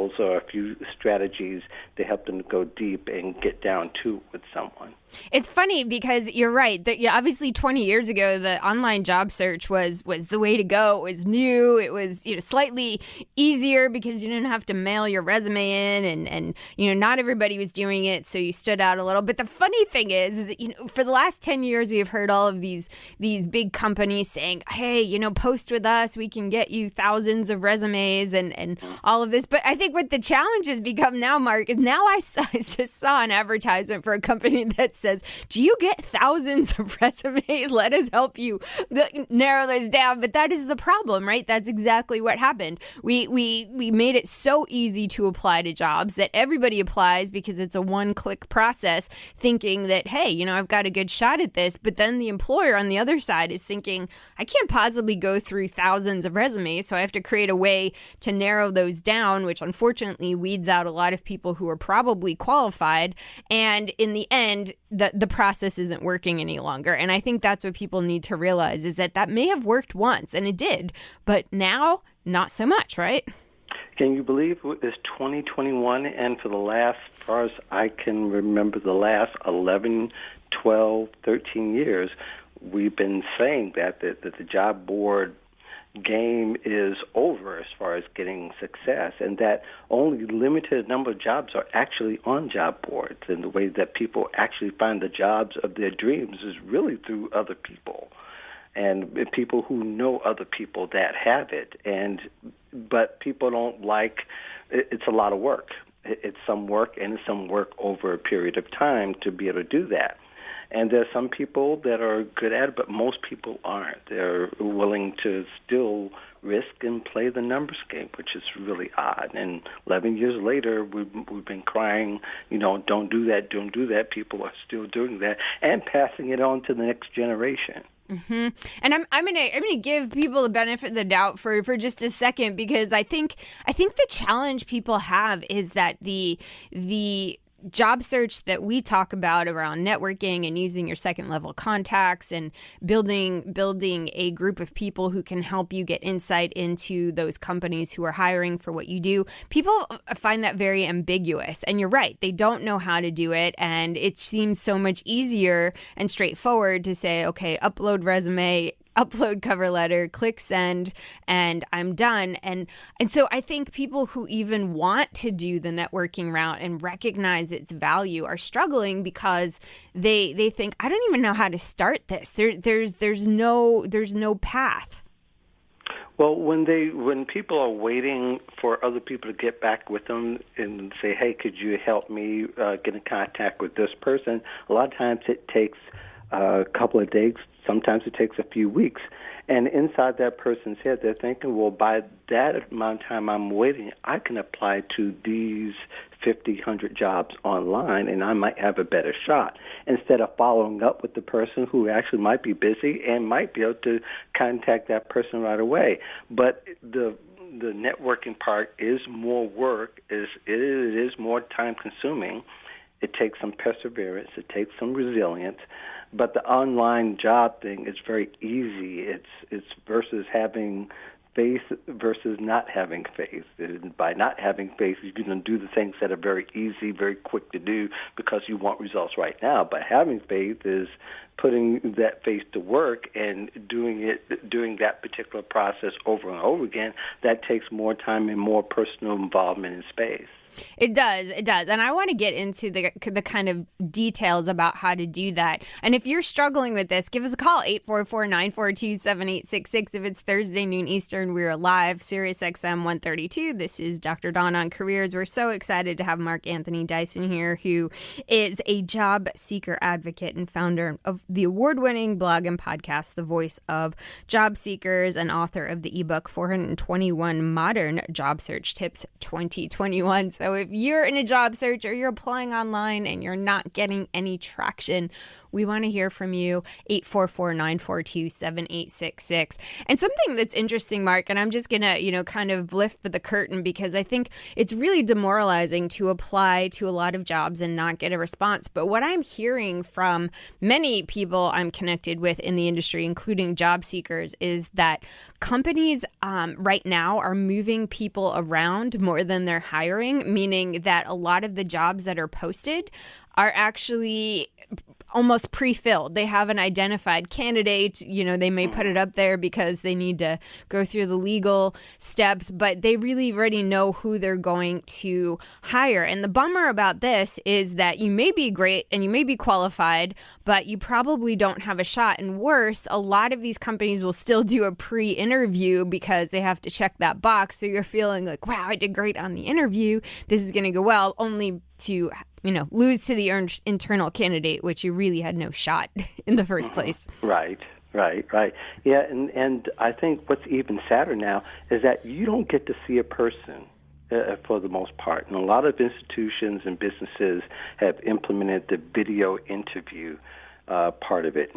skills or a few strategies to help them go deep and get down to it with someone. It's funny because you're right. That obviously 20 years ago, the online job search was the way to go. It was new. It was slightly easier because you didn't have to mail your resume in, and not everybody was doing it, so you stood out a little. But the funny thing is that for the last 10 years, we've heard all of these big companies saying, "Hey, post with us. We can get you thousands of resumes and all of this." But I think what the challenge has become now, Mark, is now I just saw an advertisement for a company that says, "Do you get thousands of resumes? Let us help you narrow this down." But that is the problem, right? That's exactly what happened. We made it so easy to apply to jobs that everybody applies because it's a one-click process, thinking that, hey, I've got a good shot at this. But then the employer on the other side is thinking, I can't possibly go through thousands of resumes, so I have to create a way to narrow those down, which unfortunately weeds out a lot of people who are probably qualified. And in the end, the process isn't working any longer. And I think that's what people need to realize, is that may have worked once, and it did, but now not so much, right? Can you believe it's 2021, and for the last, as far as I can remember, the last 11, 12, 13 years, we've been saying that the job board game is over as far as getting success, and that only limited number of jobs are actually on job boards, and the way that people actually find the jobs of their dreams is really through other people and people who know other people that have it. But people don't like it's a lot of work. It's some work, and it's some work over a period of time to be able to do that. And there's some people that are good at it, but most people aren't. They're willing to still risk and play the numbers game, which is really odd. And 11 years later, we've been crying, don't do that, don't do that. People are still doing that and passing it on to the next generation. Mm-hmm. And I'm gonna give people the benefit of the doubt for just a second, because I think the challenge people have is that the job search that we talk about around networking and using your second level contacts and building a group of people who can help you get insight into those companies who are hiring for what you do, people find that very ambiguous. And you're right, they don't know how to do it, and it seems so much easier and straightforward to say, okay, upload resume, upload cover letter, click send, and I'm done. And so I think people who even want to do the networking route and recognize its value are struggling because they think, I don't even know how to start this. There's no path. Well, when people are waiting for other people to get back with them and say, hey, could you help me get in contact with this person? A lot of times it takes a couple of days. Sometimes it takes a few weeks. And inside that person's head, they're thinking, well, by that amount of time I'm waiting, I can apply to these 50, 100 jobs online, and I might have a better shot, instead of following up with the person who actually might be busy and might be able to contact that person right away. But the networking part is more work. It is more time-consuming. It takes some perseverance. It takes some resilience. But the online job thing is very easy. It's versus having faith versus not having faith. And by not having faith, you can do the things that are very easy, very quick to do because you want results right now. But having faith is putting that faith to work and doing that particular process over and over again. That takes more time and more personal involvement in space. It does. And I want to get into the kind of details about how to do that. And if you're struggling with this, give us a call, 844-942-7866. If it's Thursday, noon Eastern, we're live, Sirius XM 132. This is Dr. Dawn on Careers. We're so excited to have Mark Anthony Dyson here, who is a job seeker advocate and founder of the award-winning blog and podcast, The Voice of Job Seekers, and author of the ebook 421 Modern Job Search Tips 2021. So if you're in a job search or you're applying online and you're not getting any traction, we want to hear from you, 844-942-7866. And something that's interesting, Mark, and I'm just going to, kind of lift the curtain because I think it's really demoralizing to apply to a lot of jobs and not get a response. But what I'm hearing from many people I'm connected with in the industry, including job seekers, is that companies right now are moving people around more than they're hiring, meaning that a lot of the jobs that are posted are actually almost pre-filled. They have an identified candidate. They may put it up there because they need to go through the legal steps, but they really already know who they're going to hire. And the bummer about this is that you may be great and you may be qualified, but you probably don't have a shot. And worse, a lot of these companies will still do a pre-interview because they have to check that box. So you're feeling like, wow, I did great on the interview. This is going to go well, only to lose to the internal candidate, which you really had no shot in the first place. Right. Yeah, and I think what's even sadder now is that you don't get to see a person for the most part. And a lot of institutions and businesses have implemented the video interview part of it,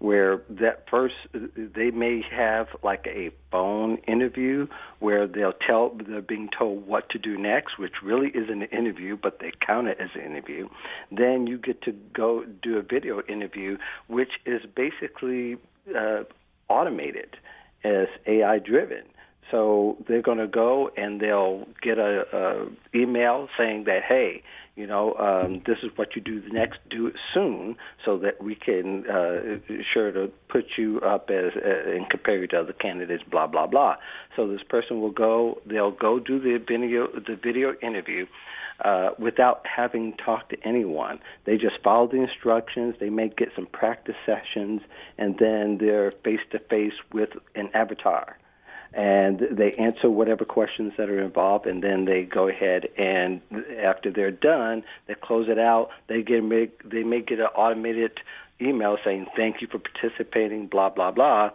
where that first they may have like a phone interview where they're being told what to do next, which really isn't an interview, but they count it as an interview. Then you get to go do a video interview, which is basically automated as AI driven. So they're going to go and they'll get a email saying that, hey, this is what you do next. Do it soon so that we can sure to put you up as and compare you to other candidates. Blah blah blah. So this person will go. They'll go do the video interview without having talked to anyone. They just follow the instructions. They may get some practice sessions, and then they're face to face with an avatar. And they answer whatever questions that are involved, and then they go ahead and after they're done, they close it out. They may get an automated email saying thank you for participating, blah blah blah.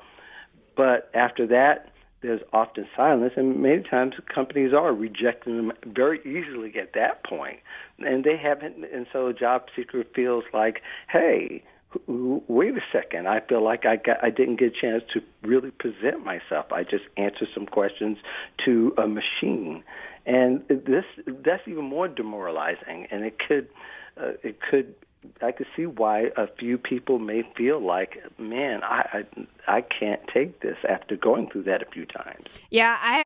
But after that, there's often silence, and many times companies are rejecting them very easily at that point, and they haven't. And so a job seeker feels like, hey, wait a second, I feel like I didn't get a chance to really present myself. I just answered some questions to a machine. And that's even more demoralizing. And it could I could see why a few people may feel like, man, I can't take this after going through that a few times. Yeah, I